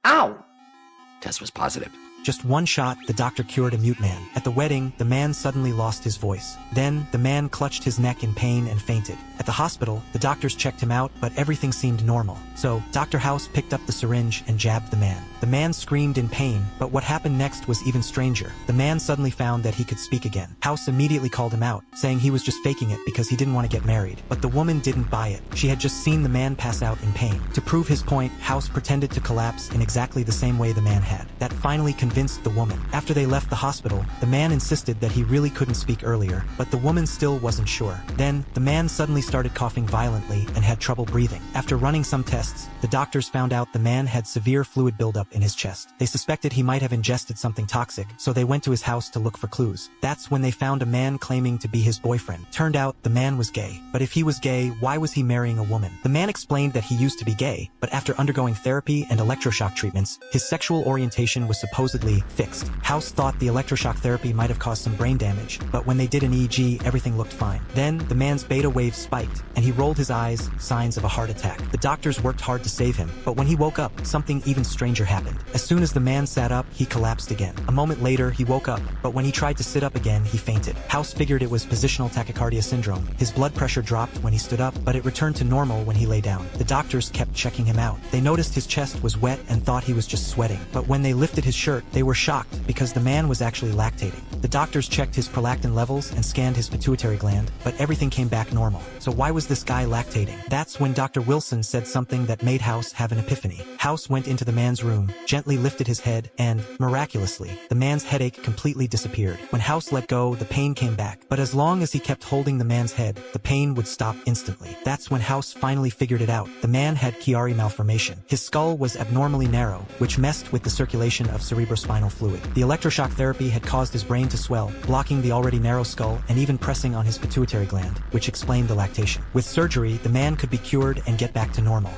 Ow! Test was positive. Just one shot, the doctor cured a mute man. At the wedding, the man suddenly lost his voice. Then, the man clutched his neck in pain and fainted. At the hospital, the doctors checked him out, but everything seemed normal. So, Dr. House picked up the syringe and jabbed the man. The man screamed in pain, but what happened next was even stranger. The man suddenly found that he could speak again. House immediately called him out, saying he was just faking it because he didn't want to get married. But the woman didn't buy it. She had just seen the man pass out in pain. To prove his point, House pretended to collapse in exactly the same way the man had. That finally convinced the woman. After they left the hospital, the man insisted that he really couldn't speak earlier, but the woman still wasn't sure. Then, the man suddenly started coughing violently and had trouble breathing. After running some tests, the doctors found out the man had severe fluid buildup in his chest. They suspected he might have ingested something toxic, so they went to his house to look for clues. That's when they found a man claiming to be his boyfriend. Turned out, the man was gay. But if he was gay, why was he marrying a woman? The man explained that he used to be gay, but after undergoing therapy and electroshock treatments, his sexual orientation was supposedly fixed. House thought the electroshock therapy might have caused some brain damage, but when they did an EEG, everything looked fine. Then, the man's beta wave spiked, and he rolled his eyes, signs of a heart attack. The doctors worked hard to save him, but when he woke up, something even stranger happened. As soon as the man sat up, he collapsed again. A moment later, he woke up, but when he tried to sit up again, he fainted. House figured it was positional tachycardia syndrome. His blood pressure dropped when he stood up, but it returned to normal when he lay down. The doctors kept checking him out. They noticed his chest was wet and thought he was just sweating. But when they lifted his shirt, they were shocked because the man was actually lactating. The doctors checked his prolactin levels and scanned his pituitary gland, but everything came back normal. So why was this guy lactating? That's when Dr. Wilson said something that made House have an epiphany. House went into the man's room, gently lifted his head, and, miraculously, the man's headache completely disappeared. When House let go, the pain came back, but as long as he kept holding the man's head, the pain would stop instantly. That's when House finally figured it out. The man had Chiari malformation. His skull was abnormally narrow, which messed with the circulation of cerebrospinal fluid. The electroshock therapy had caused his brain to swell, blocking the already narrow skull and even pressing on his pituitary gland, which explained the lactation. With surgery, the man could be cured and get back to normal.